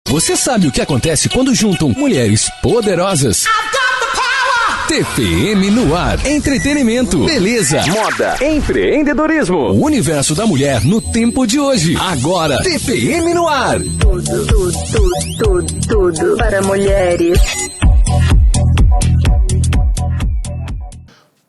Você sabe o que acontece quando juntam mulheres poderosas? TPM no ar. Entretenimento, beleza, moda, empreendedorismo. O universo da mulher no tempo de hoje. Agora, TPM no ar. Tudo para mulheres.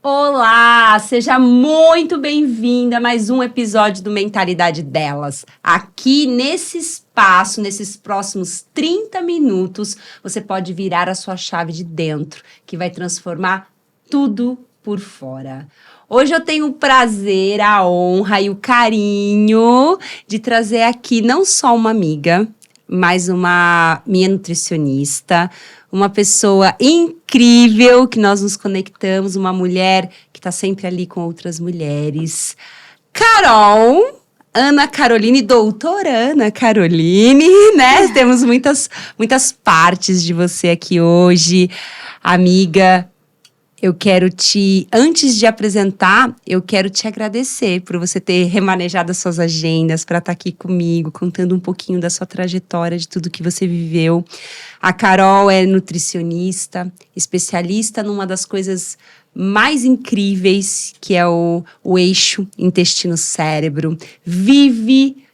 Olá, seja muito bem-vinda a mais um episódio do Mentalidade Delas. Aqui nesse espaço, nesses próximos 30 minutos, você pode virar a sua chave de dentro, que vai transformar tudo por fora. Hoje eu tenho o prazer, a honra e o carinho de trazer aqui não só uma amiga, mas uma minha nutricionista, uma pessoa incrível que nós nos conectamos, uma mulher que está sempre ali com outras mulheres. Carol, Ana Caroline, doutora Ana Caroline, né? Temos muitas partes de você aqui hoje. Amiga, antes de apresentar, eu quero te agradecer por você ter remanejado as suas agendas para estar aqui comigo, contando um pouquinho da sua trajetória, de tudo que você viveu. A Carol é nutricionista, especialista numa das coisas mais incríveis, que é o eixo intestino-cérebro. Vive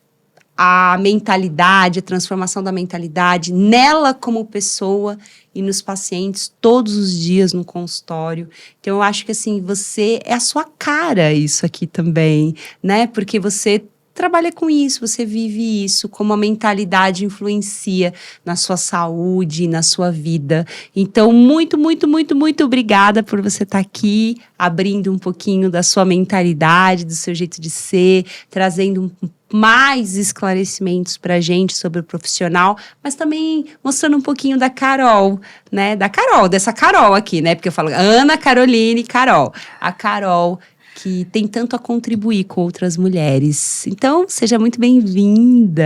a mentalidade, a transformação da mentalidade nela como pessoa e nos pacientes todos os dias no consultório. Então, eu acho que, assim, você é a sua cara isso aqui também, né? Porque você trabalha com isso, você vive isso, como a mentalidade influencia na sua saúde, na sua vida. Então, muito obrigada por você estar aqui, abrindo um pouquinho da sua mentalidade, do seu jeito de ser, trazendo mais esclarecimentos pra gente sobre o profissional, mas também mostrando um pouquinho da Carol, né? Dessa Carol aqui, né? Porque eu falo Ana Caroline, Carol. A Carol que tem tanto a contribuir com outras mulheres. Então, seja muito bem-vinda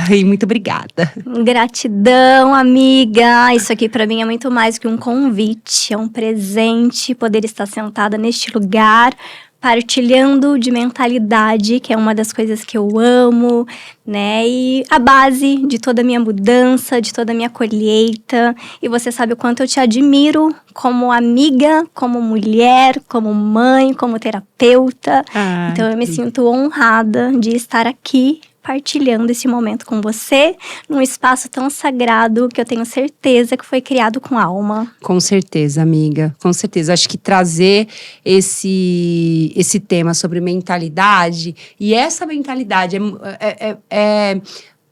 e muito obrigada. Gratidão, amiga. Isso aqui para mim é muito mais que um convite, é um presente poder estar sentada neste lugar, partilhando de mentalidade, que é uma das coisas que eu amo, né? E a base de toda a minha mudança, de toda a minha colheita. E você sabe o quanto eu te admiro como amiga, como mulher, como mãe, como terapeuta. Então eu me sinto honrada de estar aqui partilhando esse momento com você, num espaço tão sagrado que eu tenho certeza que foi criado com alma. Com certeza, amiga, com certeza. Acho que trazer esse tema sobre mentalidade, e essa mentalidade é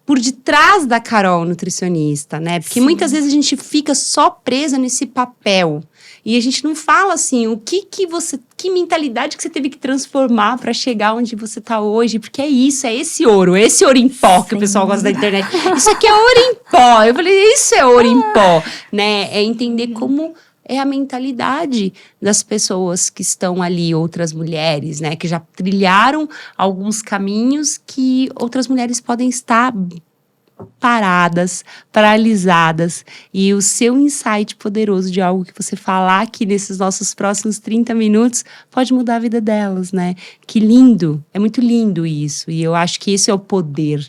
por detrás da Carol nutricionista, né? Porque muitas vezes a gente fica só presa nesse papel. E a gente não fala assim, que mentalidade que você teve que transformar para chegar onde você tá hoje, porque é esse ouro em pó que o pessoal gosta da internet. Isso aqui é ouro em pó. Eu falei, isso é ouro em pó, né? É entender como é a mentalidade das pessoas que estão ali, outras mulheres, né? Que já trilharam alguns caminhos que outras mulheres podem estar paradas, paralisadas, e o seu insight poderoso de algo que você falar aqui nesses nossos próximos 30 minutos pode mudar a vida delas, né? Que lindo, é muito lindo isso, e eu acho que isso é o poder.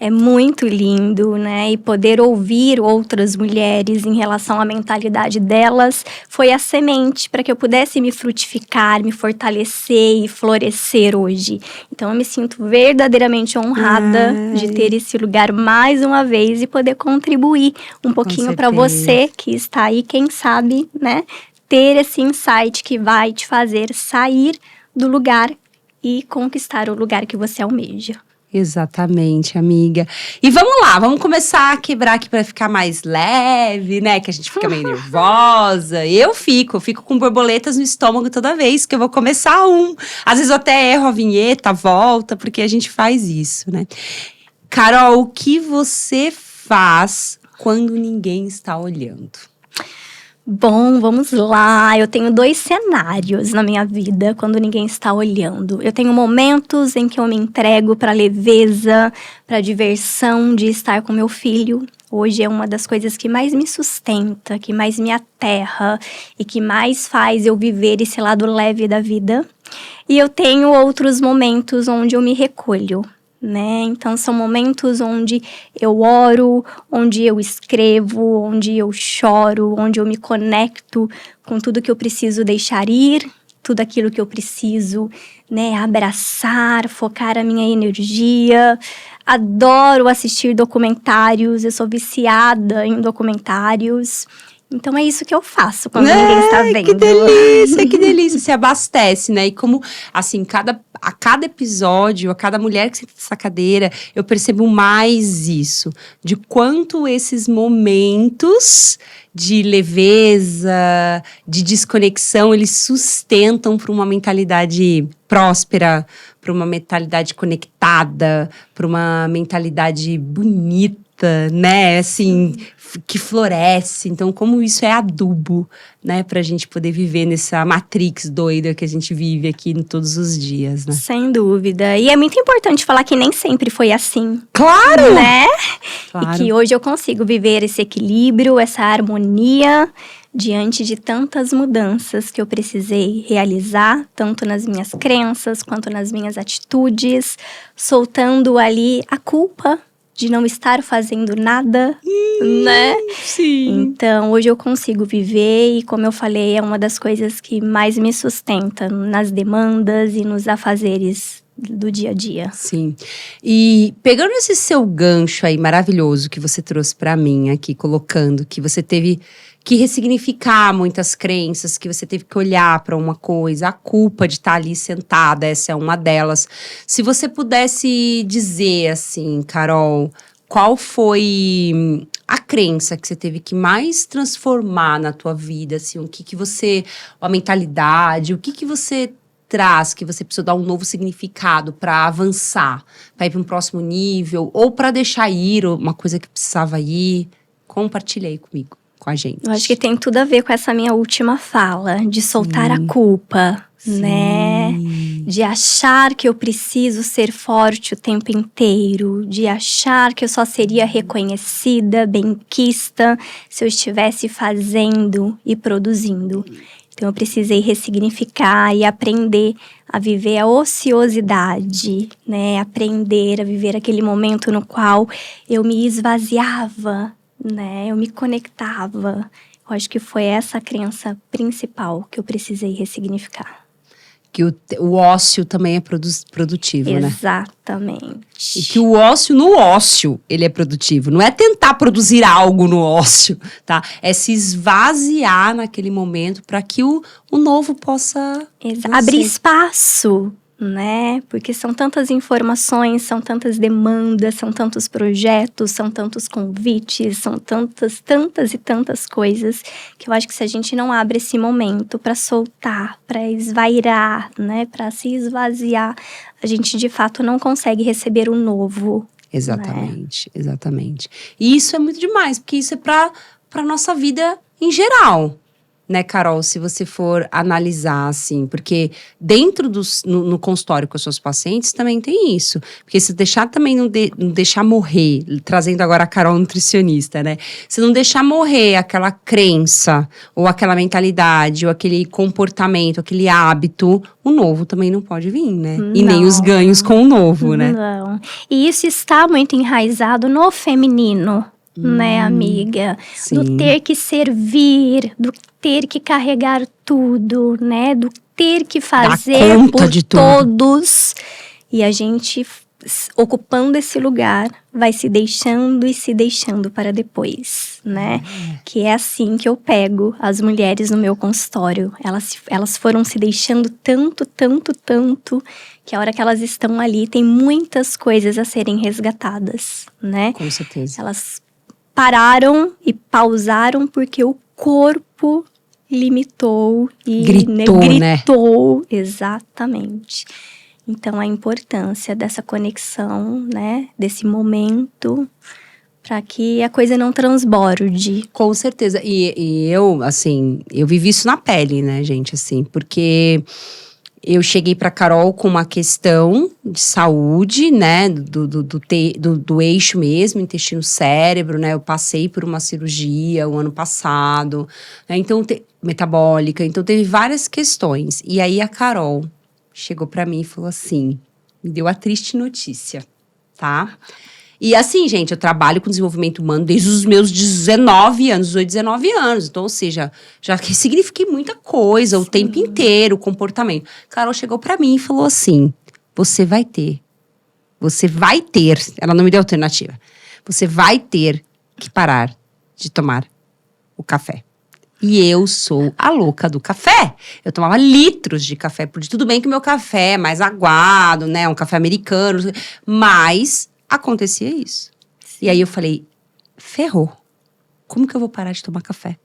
É muito lindo, né? E poder ouvir outras mulheres em relação à mentalidade delas foi a semente para que eu pudesse me frutificar, me fortalecer e florescer hoje. Então, eu me sinto verdadeiramente honrada de ter esse lugar mais uma vez e poder contribuir um pouquinho para você que está aí, quem sabe, né? Ter esse insight que vai te fazer sair do lugar e conquistar o lugar que você almeja. Exatamente, amiga. E vamos lá, vamos começar a quebrar aqui para ficar mais leve, né? Que a gente fica meio nervosa. Eu fico com borboletas no estômago toda vez que eu vou começar Às vezes eu até erro a vinheta, volta, porque a gente faz isso, né? Carol, o que você faz quando ninguém está olhando? Bom, vamos lá. Eu tenho 2 cenários na minha vida quando ninguém está olhando. Eu tenho momentos em que eu me entrego para a leveza, para a diversão de estar com meu filho. Hoje é uma das coisas que mais me sustenta, que mais me aterra e que mais faz eu viver esse lado leve da vida. E eu tenho outros momentos onde eu me recolho, né? Então, são momentos onde eu oro, onde eu escrevo, onde eu choro, onde eu me conecto com tudo que eu preciso deixar ir, tudo aquilo que eu preciso, né, abraçar, focar a minha energia. Adoro assistir documentários, eu sou viciada em documentários. Então é isso que eu faço quando ninguém está vendo. Que delícia, que delícia. Se abastece, né? E como, assim, a cada episódio, a cada mulher que senta nessa cadeira, eu percebo mais isso. De quanto esses momentos de leveza, de desconexão, eles sustentam para uma mentalidade próspera, para uma mentalidade conectada, para uma mentalidade bonita, né? Assim, que floresce. Então, como isso é adubo, né? Pra gente poder viver nessa matrix doida que a gente vive aqui todos os dias, né? Sem dúvida. E é muito importante falar que nem sempre foi assim. Claro! Né? Claro. E que hoje eu consigo viver esse equilíbrio, essa harmonia diante de tantas mudanças que eu precisei realizar, tanto nas minhas crenças quanto nas minhas atitudes, soltando ali a culpa de não estar fazendo nada, né? Sim. Então, hoje eu consigo viver e, como eu falei, é uma das coisas que mais me sustenta nas demandas e nos afazeres do dia a dia. Sim. E pegando esse seu gancho aí maravilhoso que você trouxe pra mim aqui, colocando que você teve que ressignificar muitas crenças, que você teve que olhar para uma coisa, a culpa de estar ali sentada, essa é uma delas. Se você pudesse dizer assim, Carol, qual foi a crença que você teve que mais transformar na tua vida, assim, o que você, a mentalidade, o que você traz, que você precisou dar um novo significado para avançar, para ir para um próximo nível, ou para deixar ir uma coisa que precisava ir? Compartilha aí comigo, com a gente. Eu acho que tem tudo a ver com essa minha última fala, de soltar a culpa, né? De achar que eu preciso ser forte o tempo inteiro, de achar que eu só seria reconhecida, benquista, se eu estivesse fazendo e produzindo. Então, eu precisei ressignificar e aprender a viver a ociosidade, né? Aprender a viver aquele momento no qual eu me esvaziava, né? Eu me conectava. Eu acho que foi essa a crença principal que eu precisei ressignificar. Que o ócio também é produtivo, né? Exatamente. E que o ócio, no ócio, ele é produtivo. Não é tentar produzir algo no ócio, tá? É se esvaziar naquele momento para que o novo possa abrir espaço, né? Porque são tantas informações, são tantas demandas, são tantos projetos, são tantos convites, são tantas e tantas coisas que eu acho que se a gente não abre esse momento para soltar, para esvairar, né, para se esvaziar, a gente de fato não consegue receber o novo. Exatamente, né? Exatamente. E isso é muito demais, porque isso é para nossa vida em geral. Né, Carol, se você for analisar, assim, porque dentro no consultório com os seus pacientes também tem isso. Porque se deixar também, não deixar morrer, trazendo agora a Carol nutricionista, né? Se não deixar morrer aquela crença, ou aquela mentalidade, ou aquele comportamento, aquele hábito, o novo também não pode vir, né? E nem os ganhos com o novo, né? Não. E isso está muito enraizado no feminino, né, amiga? Sim. Do ter que servir, do ter que carregar tudo, né? Do ter que fazer por todos. E a gente, ocupando esse lugar, vai se deixando e se deixando para depois, né? Que é assim que eu pego as mulheres no meu consultório. Elas foram se deixando tanto, que a hora que elas estão ali, tem muitas coisas a serem resgatadas, né? Com certeza. Elas pararam e pausaram porque o corpo limitou e gritou, né? Exatamente. Então, a importância dessa conexão, né? Desse momento, para que a coisa não transborde. Com certeza. E eu, assim, eu vivi isso na pele, né, gente? Assim, porque eu cheguei para Carol com uma questão de saúde, né, do eixo mesmo, intestino-cérebro, né, eu passei por uma cirurgia o ano passado, né, então, metabólica, então teve várias questões. E aí a Carol chegou para mim e falou assim, me deu a triste notícia. tá? E assim, gente, eu trabalho com desenvolvimento humano desde os meus 19 anos, 18, 19 anos. Então, ou seja, já signifiquei muita coisa o tempo inteiro, o comportamento. Carol chegou pra mim e falou assim, você vai ter, ela não me deu alternativa, você vai ter que parar de tomar o café. E eu sou a louca do café. Eu tomava litros de café por dia. Tudo bem que o meu café é mais aguado, né? Um café americano, mas acontecia isso. E aí eu falei, ferrou. Como que eu vou parar de tomar café?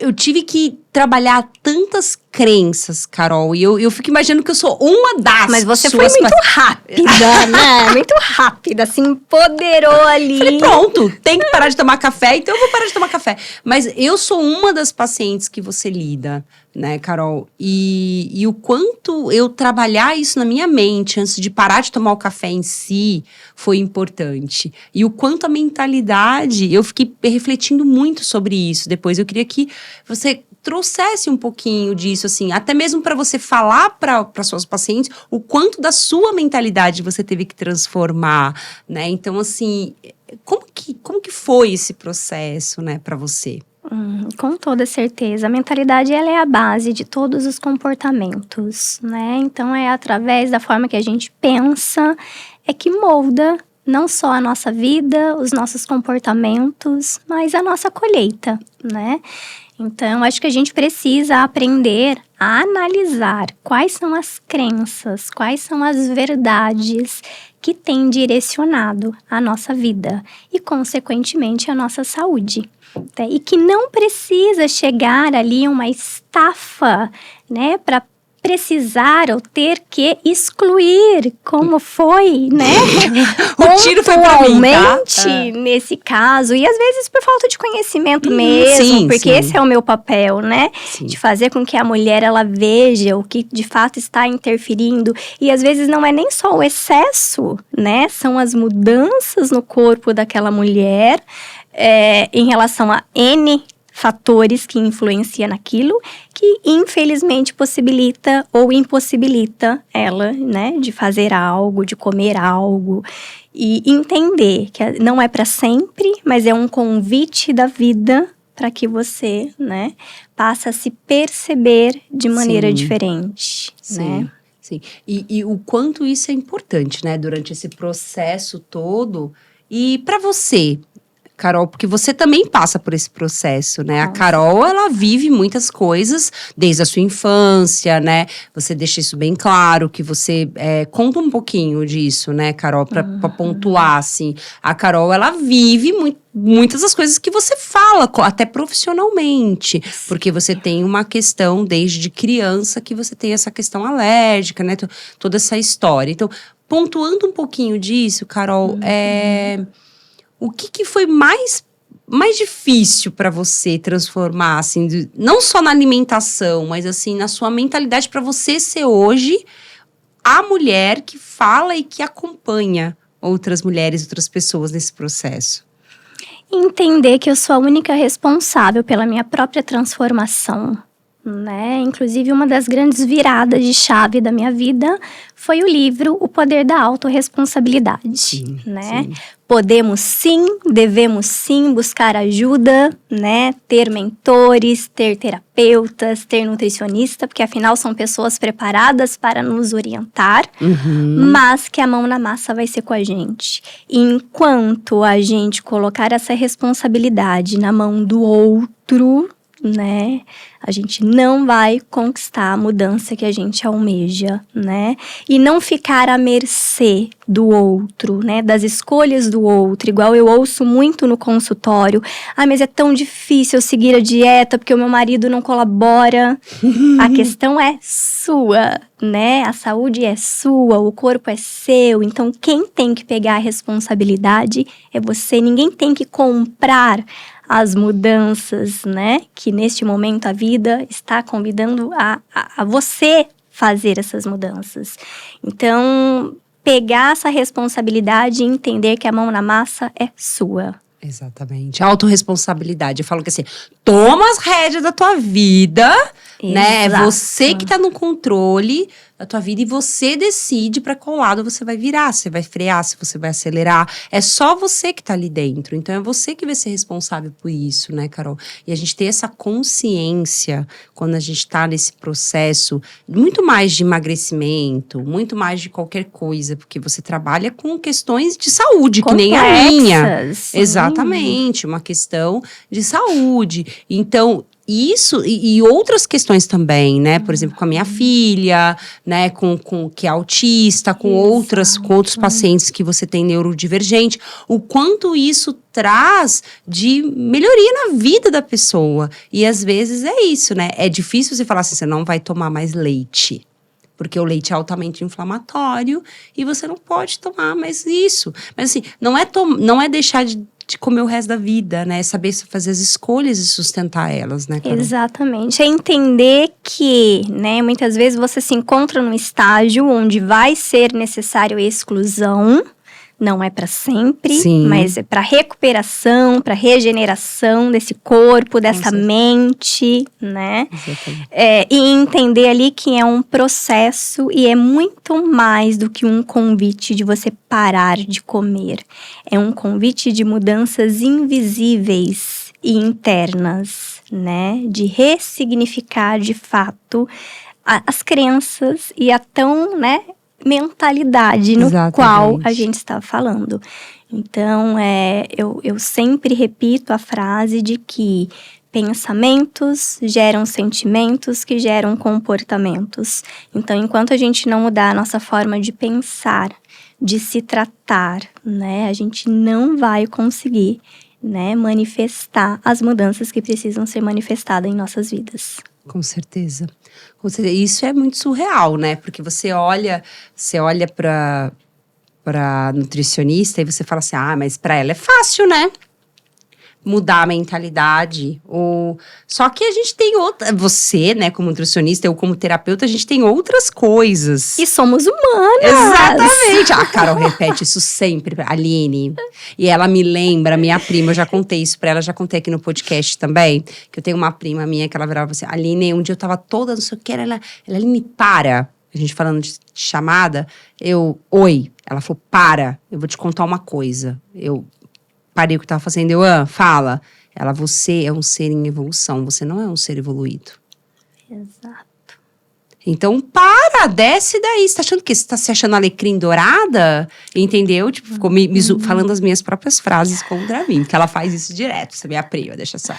Eu tive que trabalhar tantas crenças, Carol. E eu fico imaginando que eu sou uma das. Mas você foi muito rápida, né? Muito rápida, se empoderou ali. Falei, pronto, tem que parar de tomar café, então eu vou parar de tomar café. Mas eu sou uma das pacientes que você lida, né, Carol? E o quanto eu trabalhar isso na minha mente antes de parar de tomar o café em si foi importante. E o quanto a mentalidade, eu fiquei refletindo muito sobre isso depois. Eu queria que você trouxesse um pouquinho disso, assim, até mesmo para você falar para suas pacientes o quanto da sua mentalidade você teve que transformar, né? Então, assim, como que foi esse processo, né, para você? Com toda certeza. A mentalidade, ela é a base de todos os comportamentos, né? Então, é através da forma que a gente pensa, é que molda não só a nossa vida, os nossos comportamentos, mas a nossa colheita, né? Então, acho que a gente precisa aprender a analisar quais são as crenças, quais são as verdades que têm direcionado a nossa vida e, consequentemente, a nossa saúde. E que não precisa chegar ali uma estafa, né, para precisar ou ter que excluir, como foi, né? O tiro foi pra mim, tá? Nesse caso, e às vezes por falta de conhecimento mesmo, porque esse é o meu papel, né? Sim. De fazer com que a mulher, ela veja o que de fato está interferindo, e às vezes não é nem só o excesso, né? São as mudanças no corpo daquela mulher, em relação a N fatores que influenciam naquilo, que infelizmente possibilita ou impossibilita ela, né, de fazer algo, de comer algo, e entender que não é para sempre, mas é um convite da vida para que você, né, passe a se perceber de maneira diferente, né? Sim. E o quanto isso é importante, né, durante esse processo todo. E para você, Carol, porque você também passa por esse processo, né? Nossa. A Carol, ela vive muitas coisas desde a sua infância, né? Você deixa isso bem claro, que você conta um pouquinho disso, né, Carol? Pra pontuar, assim. A Carol, ela vive muitas das coisas que você fala, até profissionalmente. Porque você tem uma questão, desde criança, que você tem essa questão alérgica, né? Toda essa história. Então, pontuando um pouquinho disso, Carol, o que foi mais difícil para você transformar, assim, não só na alimentação, mas assim, na sua mentalidade para você ser hoje a mulher que fala e que acompanha outras mulheres, outras pessoas nesse processo? Entender que eu sou a única responsável pela minha própria transformação, né? Inclusive, uma das grandes viradas de chave da minha vida foi o livro O Poder da Autorresponsabilidade, né? Sim. Podemos sim, devemos sim buscar ajuda, né? Ter mentores, ter terapeutas, ter nutricionista, porque afinal são pessoas preparadas para nos orientar, mas que a mão na massa vai ser com a gente. E enquanto a gente colocar essa responsabilidade na mão do outro, né, a gente não vai conquistar a mudança que a gente almeja, né, e não ficar à mercê do outro, né, das escolhas do outro, igual eu ouço muito no consultório, mas é tão difícil eu seguir a dieta porque o meu marido não colabora. A questão é sua, né, a saúde é sua, o corpo é seu, então quem tem que pegar a responsabilidade é você, ninguém tem que comprar as mudanças, né, que neste momento a vida está convidando a você fazer essas mudanças. Então, pegar essa responsabilidade e entender que a mão na massa é sua. Exatamente. Autorresponsabilidade. Eu falo que assim, toma as rédeas da tua vida, né? É você que tá no controle, da tua vida e você decide para qual lado você vai virar, se você vai frear, se você vai acelerar. É só você que tá ali dentro. Então é você que vai ser responsável por isso, né, Carol? E a gente ter essa consciência quando a gente tá nesse processo, muito mais de emagrecimento, muito mais de qualquer coisa, porque você trabalha com questões de saúde, que nem a minha. Sim. Exatamente, uma questão de saúde. Então, isso e outras questões também, né? Por exemplo, com a minha filha, né? Com que é autista, com outros pacientes que você tem neurodivergente. O quanto isso traz de melhoria na vida da pessoa. E às vezes é isso, né? É difícil você falar assim, você não vai tomar mais leite. Porque o leite é altamente inflamatório e você não pode tomar mais isso. Mas assim, não é deixar de comer o resto da vida, né? É saber fazer as escolhas e sustentar elas, né, Carol? Exatamente. É entender que, né, muitas vezes você se encontra num estágio onde vai ser necessário a exclusão. Não é para sempre, Sim. mas é para recuperação, para regeneração desse corpo, dessa mente, né? Exatamente. E entender ali que é um processo e é muito mais do que um convite de você parar de comer. É um convite de mudanças invisíveis e internas, né? De ressignificar de fato as crenças e a tão, né, mentalidade no qual a gente está falando. Então, eu sempre repito a frase de que pensamentos geram sentimentos que geram comportamentos. Então, enquanto a gente não mudar a nossa forma de pensar, de se tratar, né, a gente não vai conseguir, né, manifestar as mudanças que precisam ser manifestadas em nossas vidas. Com certeza. Isso é muito surreal, né? Porque você olha para nutricionista e você fala assim, mas para ela é fácil, né? Mudar a mentalidade. Só que a gente tem você, né, como nutricionista, eu como terapeuta, a gente tem outras coisas. E somos humanas. Exatamente. A Carol repete isso sempre, Aline. E ela me lembra, minha prima, eu já contei isso pra ela, já contei aqui no podcast também, que eu tenho uma prima minha que ela virava assim, Aline, um dia eu tava toda, não sei o que, ela me para. A gente falando de chamada, oi. Ela falou, para, eu vou te contar uma coisa. Eu parei o que tava fazendo, fala. Ela, você é um ser em evolução, você não é um ser evoluído. Exato. Então, desce daí. Você tá achando que você tá se achando alecrim dourada? Entendeu? Tipo, ficou falando as minhas próprias frases contra mim, porque ela faz isso direto, essa minha prima, deixa só.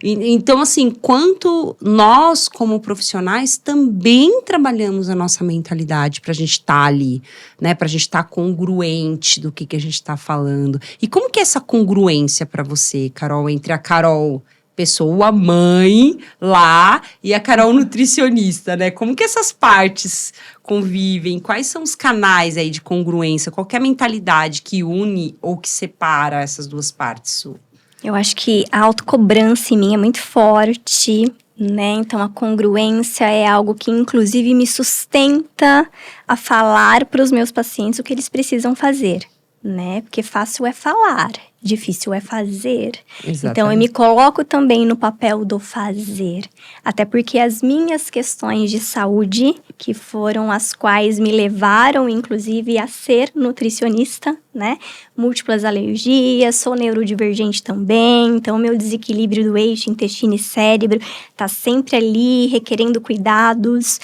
Então, assim, quanto nós, como profissionais, também trabalhamos a nossa mentalidade pra gente estar ali, né? Pra gente estar congruente do que a gente tá falando. E como que é essa congruência pra você, Carol, entre a Carol pessoa, mãe lá, e a Carol nutricionista, né? Como que essas partes convivem? Quais são os canais aí de congruência? Qual que é a mentalidade que une ou que separa essas duas partes, Su? Eu acho que a autocobrança em mim é muito forte, né? Então, a congruência é algo que, inclusive, me sustenta a falar para os meus pacientes o que eles precisam fazer, né? Porque fácil é falar, difícil é fazer. Exatamente. Então, eu me coloco também no papel do fazer. Até porque as minhas questões de saúde, que foram as quais me levaram, inclusive, a ser nutricionista, né? Múltiplas alergias, sou neurodivergente também. Então, meu desequilíbrio do eixo intestino e cérebro tá sempre ali, requerendo cuidados.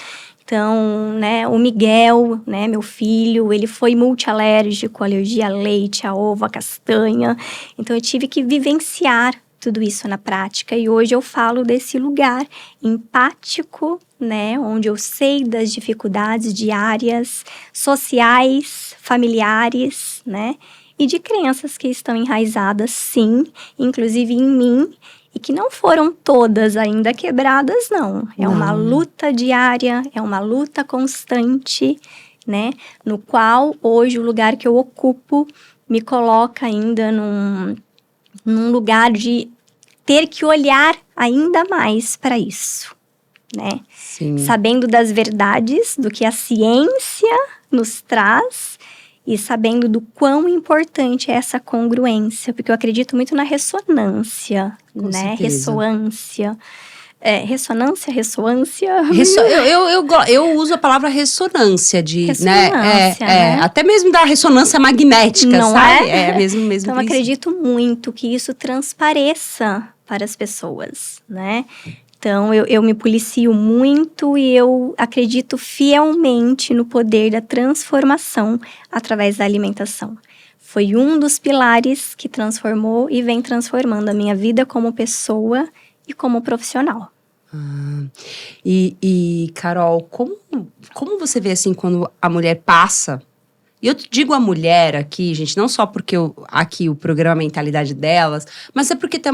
Então, né, o Miguel, né, meu filho, ele foi multialérgico, alergia a leite, a ovo, a castanha. Então, eu tive que vivenciar tudo isso na prática. E hoje eu falo desse lugar empático, né, onde eu sei das dificuldades diárias, sociais, familiares, né, e de crenças que estão enraizadas, sim, inclusive em mim, e que não foram todas ainda quebradas, não. É uma luta diária, é uma luta constante, né? No qual, hoje, o lugar que eu ocupo me coloca ainda num lugar de ter que olhar ainda mais para isso, né? Sim. Sabendo das verdades, do que a ciência nos traz, e sabendo do quão importante é essa congruência, porque eu acredito muito na ressonância, Com né? certeza. Ressonância. Ressonância, ressoância. Eu uso a palavra ressonância Ressonância, né? Até mesmo da ressonância magnética, Não sabe? é? Mesmo Então, eu princípio. acredito muito que isso transpareça para as pessoas, né? Então, eu me policio muito e eu acredito fielmente no poder da transformação através da alimentação. Foi um dos pilares que transformou e vem transformando a minha vida como pessoa e como profissional. E Carol, como você vê assim quando a mulher passa? E eu digo a mulher aqui, gente, não só porque aqui o programa Mentalidade Delas, mas é porque tem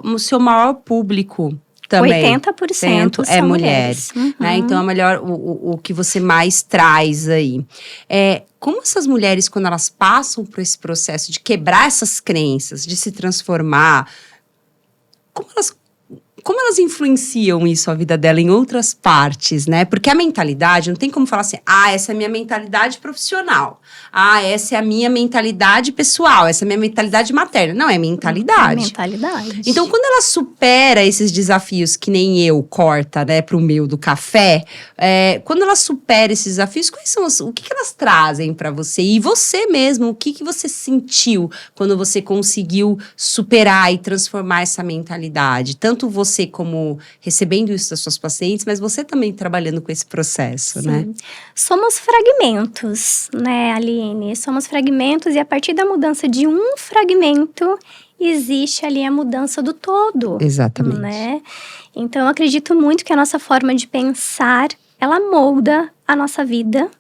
o seu maior público também. 80% é são mulheres. Né? Então, é melhor o que você mais traz aí. Como essas mulheres, quando elas passam por esse processo de quebrar essas crenças, de se transformar, como elas influenciam isso, a vida dela, em outras partes, né? Porque a mentalidade, não tem como falar assim, essa é a minha mentalidade profissional. Essa é a minha mentalidade pessoal. Essa é a minha mentalidade materna. Não, é mentalidade. É mentalidade. Então, quando ela supera esses desafios, que nem eu, corta, né, pro meu do café, quando ela supera esses desafios, quais são o que elas trazem para você? E você mesmo, o que você sentiu quando você conseguiu superar e transformar essa mentalidade? Tanto você como recebendo isso das suas pacientes, mas você também trabalhando com esse processo, Sim. né? Somos fragmentos, né, Aline? Somos fragmentos e a partir da mudança de um fragmento, existe ali a mudança do todo. Exatamente. Né? Então, eu acredito muito que a nossa forma de pensar, ela molda a nossa vida,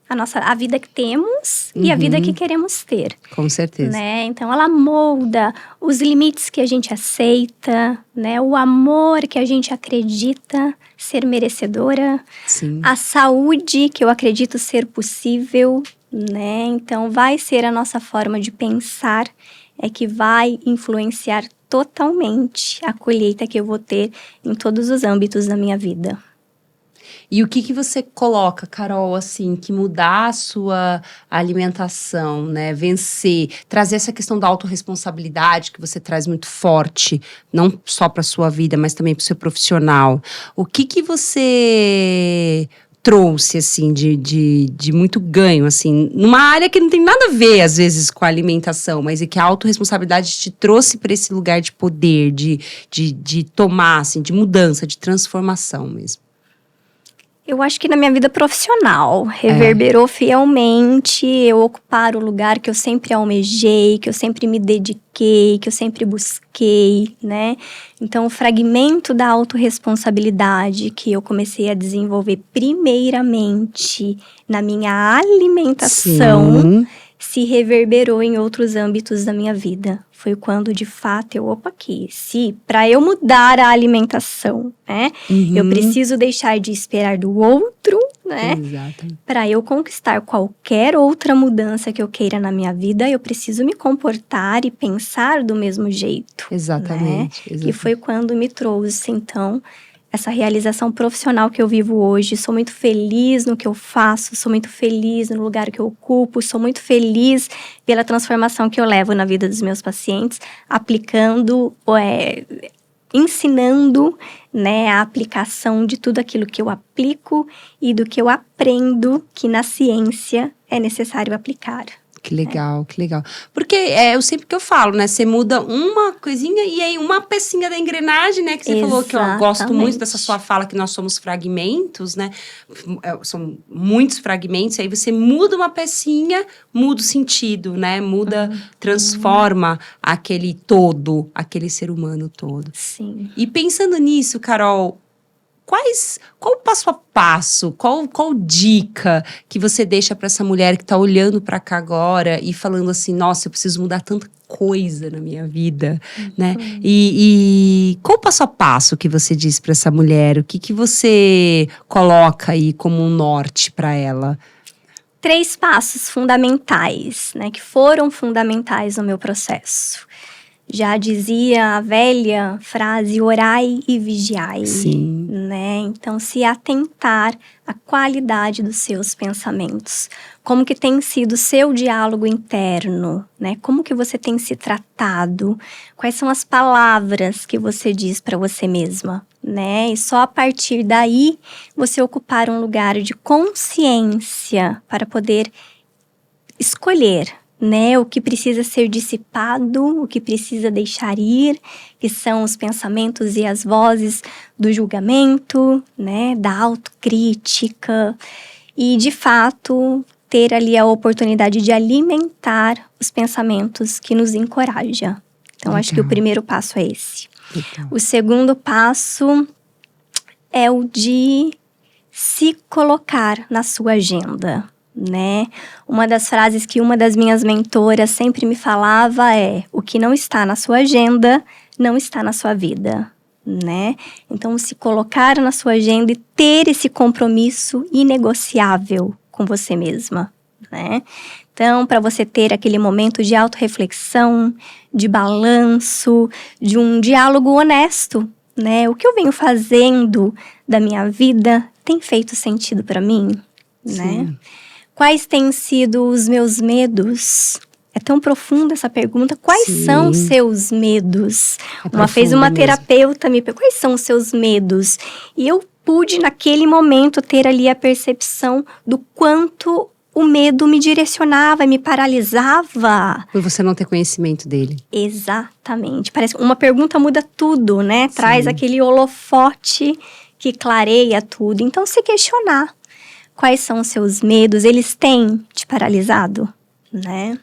a vida que temos e a vida que queremos ter. Com certeza. Né? Então, ela molda os limites que a gente aceita, né? O amor que a gente acredita ser merecedora, Sim. a saúde que eu acredito ser possível, né? Então, vai ser a nossa forma de pensar que vai influenciar totalmente a colheita que eu vou ter em todos os âmbitos da minha vida. E o que você coloca, Carol, assim, que mudar a sua alimentação, né? Vencer, trazer essa questão da autorresponsabilidade que você traz muito forte, não só para sua vida, mas também para o seu profissional. O que você trouxe, assim, de muito ganho, assim, numa área que não tem nada a ver, às vezes, com a alimentação, mas que a autorresponsabilidade te trouxe para esse lugar de poder, de tomar, assim, de mudança, de transformação mesmo? Eu acho que na minha vida profissional, reverberou fielmente eu ocupar o lugar que eu sempre almejei, que eu sempre me dediquei, que eu sempre busquei, né? Então, o fragmento da autorresponsabilidade que eu comecei a desenvolver primeiramente na minha alimentação, Sim. se reverberou em outros âmbitos da minha vida. Foi quando, de fato, para eu mudar a alimentação, né? Eu preciso deixar de esperar do outro, né? Exato. Para eu conquistar qualquer outra mudança que eu queira na minha vida, eu preciso me comportar e pensar do mesmo jeito. Exatamente. Né? E foi quando me trouxe, então, essa realização profissional que eu vivo hoje. Sou muito feliz no que eu faço, sou muito feliz no lugar que eu ocupo, sou muito feliz pela transformação que eu levo na vida dos meus pacientes, aplicando, ensinando, né, a aplicação de tudo aquilo que eu aplico e do que eu aprendo que na ciência é necessário aplicar. Que legal, que legal. Porque eu sempre que eu falo, né? Você muda uma coisinha e aí uma pecinha da engrenagem, né? Que você falou que eu gosto muito dessa sua fala, que nós somos fragmentos, né? São muitos fragmentos, aí você muda uma pecinha, muda o sentido, né? Muda, transforma aquele todo, aquele ser humano todo. Sim. E pensando nisso, Carol, qual o passo a passo, qual dica que você deixa para essa mulher que está olhando para cá agora e falando assim, nossa, eu preciso mudar tanta coisa na minha vida, né? E qual o passo a passo que você diz para essa mulher? O que você coloca aí como um norte para ela? 3 passos fundamentais, né, que foram fundamentais no meu processo. Já dizia a velha frase, orai e vigiai. Sim. Né? Então, se atentar à qualidade dos seus pensamentos. Como que tem sido o seu diálogo interno, né? Como que você tem se tratado? Quais são as palavras que você diz para você mesma, né? E só a partir daí, você ocupar um lugar de consciência para poder escolher, né, o que precisa ser dissipado, o que precisa deixar ir, que são os pensamentos e as vozes do julgamento, né, da autocrítica, e de fato ter ali a oportunidade de alimentar os pensamentos que nos encorajam. Então, acho que o primeiro passo é esse. Legal. O segundo passo é o de se colocar na sua agenda, né? Uma das frases que uma das minhas mentoras sempre me falava é: o que não está na sua agenda não está na sua vida, né? Então, se colocar na sua agenda e ter esse compromisso inegociável com você mesma, né? Então, para você ter aquele momento de autorreflexão, de balanço, de um diálogo honesto, né? O que eu venho fazendo da minha vida tem feito sentido para mim, né? Quais têm sido os meus medos? É tão profunda essa pergunta. Quais são os seus medos? Uma vez uma terapeuta me perguntou, quais são os seus medos? E eu pude, naquele momento, ter ali a percepção do quanto o medo me direcionava, me paralisava. Por você não ter conhecimento dele. Exatamente. Parece que uma pergunta muda tudo, né? Traz aquele holofote que clareia tudo. Então, se questionar. Quais são os seus medos? Eles têm te paralisado, né?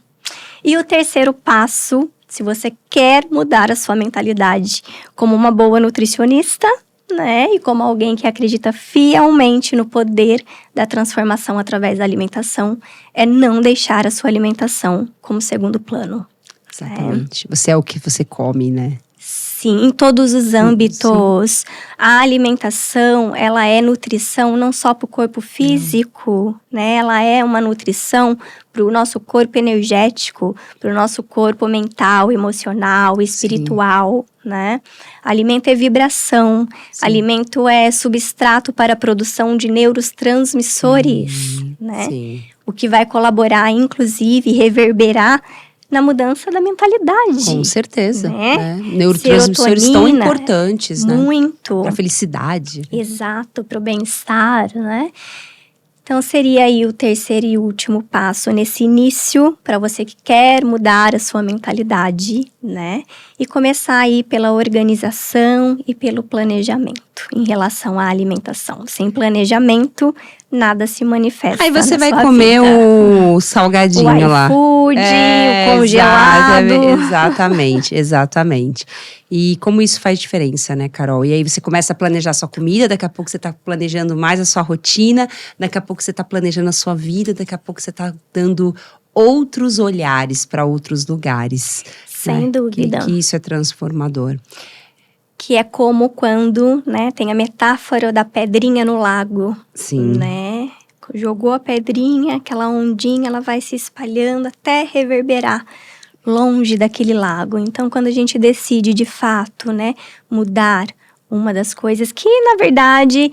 E o terceiro passo, se você quer mudar a sua mentalidade como uma boa nutricionista, né? E como alguém que acredita fielmente no poder da transformação através da alimentação, é não deixar a sua alimentação como segundo plano. Exatamente. Você é o que você come, né? Sim, em todos os âmbitos. A alimentação, ela é nutrição não só para o corpo físico, né? Ela é uma nutrição para o nosso corpo energético, para o nosso corpo mental, emocional, espiritual, né? Alimento é vibração. Alimento é substrato para a produção de neurotransmissores, né? O que vai colaborar, inclusive, reverberar na mudança da mentalidade. Com certeza. Né? Neurotransmissores tão importantes, né? Muito. Para a felicidade. Exato, para o bem-estar, né? Então, seria aí o terceiro e último passo nesse início, para você que quer mudar a sua mentalidade, né? E começar aí pela organização e pelo planejamento em relação à alimentação. Sem planejamento, nada se manifesta. Aí você vai sua comer vida. O salgadinho lá. O congelado. Exatamente. E como isso faz diferença, né, Carol? E aí você começa a planejar a sua comida, daqui a pouco você tá planejando mais a sua rotina, daqui a pouco você tá planejando a sua vida, daqui a pouco você tá dando outros olhares para outros lugares. Sem dúvida. Que isso é transformador. Que é como quando, né, tem a metáfora da pedrinha no lago. Sim. Né? Jogou a pedrinha, aquela ondinha, ela vai se espalhando até reverberar longe daquele lago. Então, quando a gente decide, de fato, né, mudar uma das coisas que, na verdade,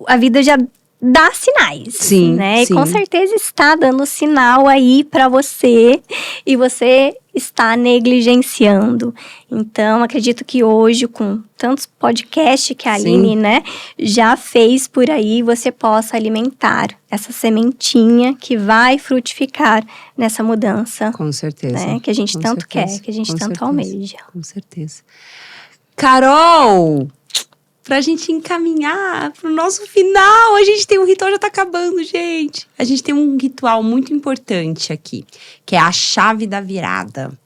a vida já dá sinais, né? E com certeza está dando sinal aí para você e você está negligenciando. Então, acredito que hoje, com tantos podcasts que a Aline, né, já fez por aí, você possa alimentar essa sementinha que vai frutificar nessa mudança. Com certeza. Né, que a gente tanto quer, que a gente tanto almeja. Com certeza. Carol! Pra gente encaminhar pro nosso final, a gente tem um ritual, já tá acabando, gente. A gente tem um ritual muito importante aqui, que é a chave da virada,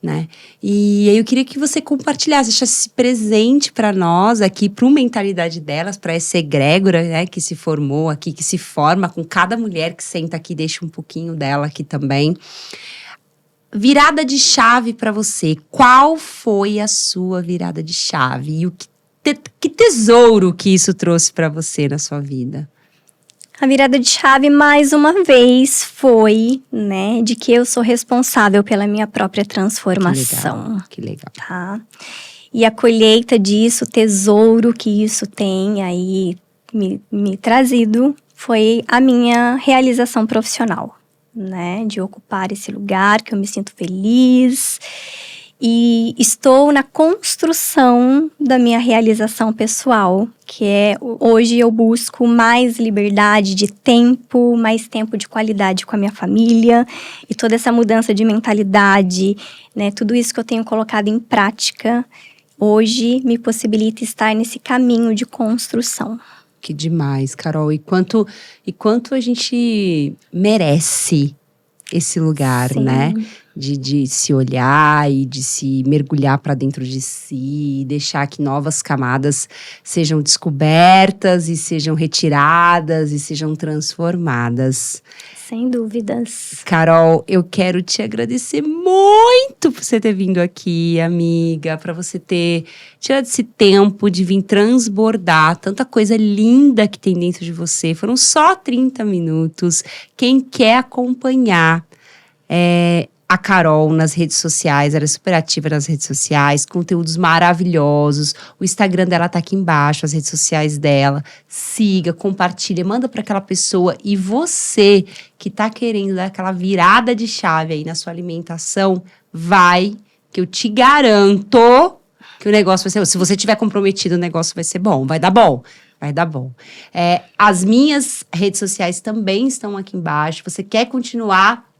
né? E aí eu queria que você compartilhasse, deixasse presente para nós aqui, pro Mentalidade Delas, para essa egrégora, né, que se formou aqui, que se forma com cada mulher que senta aqui, deixa um pouquinho dela aqui também. Virada de chave para você. Qual foi a sua virada de chave? E que tesouro que isso trouxe para você na sua vida? A virada de chave, mais uma vez, foi, né, de que eu sou responsável pela minha própria transformação. Que legal. Tá? E a colheita disso, o tesouro que isso tem aí me trazido, foi a minha realização profissional, né? De ocupar esse lugar que eu me sinto feliz. E estou na construção da minha realização pessoal, que é, hoje eu busco mais liberdade de tempo, mais tempo de qualidade com a minha família, e toda essa mudança de mentalidade, né, tudo isso que eu tenho colocado em prática, hoje me possibilita estar nesse caminho de construção. Que demais, Carol. E quanto a gente merece esse lugar, Sim. né? De se olhar e de se mergulhar para dentro de si, e deixar que novas camadas sejam descobertas e sejam retiradas e sejam transformadas. Sem dúvidas. Carol, eu quero te agradecer muito por você ter vindo aqui, amiga, para você ter tirado esse tempo de vir transbordar tanta coisa linda que tem dentro de você. Foram só 30 minutos. Quem quer acompanhar a Carol nas redes sociais, ela é super ativa nas redes sociais, conteúdos maravilhosos. O Instagram dela tá aqui embaixo, as redes sociais dela. Siga, compartilha, manda para aquela pessoa. E você que tá querendo dar aquela virada de chave aí na sua alimentação, vai, que eu te garanto que o negócio vai ser... Se você tiver comprometido, o negócio vai ser bom, vai dar bom. Vai dar bom. As minhas redes sociais também estão aqui embaixo. Você quer continuar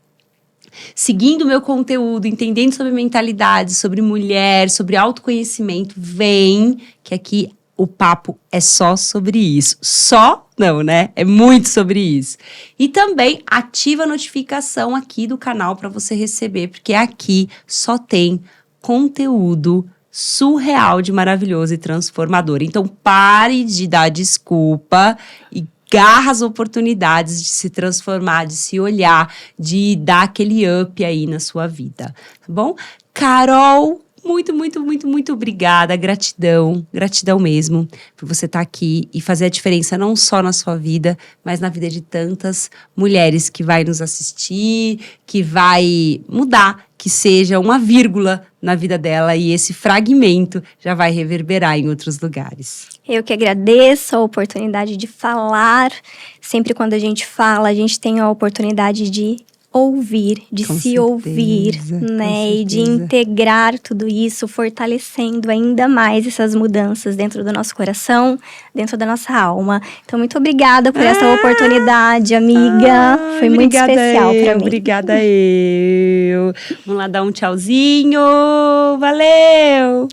seguindo o meu conteúdo, entendendo sobre mentalidade, sobre mulher, sobre autoconhecimento, vem, que aqui o papo é só sobre isso. Só não, né? É muito sobre isso. E também ativa a notificação aqui do canal para você receber, porque aqui só tem conteúdo surreal de maravilhoso e transformador. Então pare de dar desculpa e garra as oportunidades de se transformar, de se olhar, de dar aquele up aí na sua vida, tá bom? Carol, muito, muito, muito, muito obrigada, gratidão mesmo por você estar aqui e fazer a diferença não só na sua vida, mas na vida de tantas mulheres que vai nos assistir, que vai mudar, que seja uma vírgula na vida dela e esse fragmento já vai reverberar em outros lugares. Eu que agradeço a oportunidade de falar. Sempre quando a gente fala, a gente tem a oportunidade de ouvir, de Com se certeza, ouvir, né? E de integrar tudo isso, fortalecendo ainda mais essas mudanças dentro do nosso coração, dentro da nossa alma. Então, muito obrigada por essa oportunidade, amiga. Foi muito especial para mim. Obrigada eu. Vamos lá dar um tchauzinho. Valeu!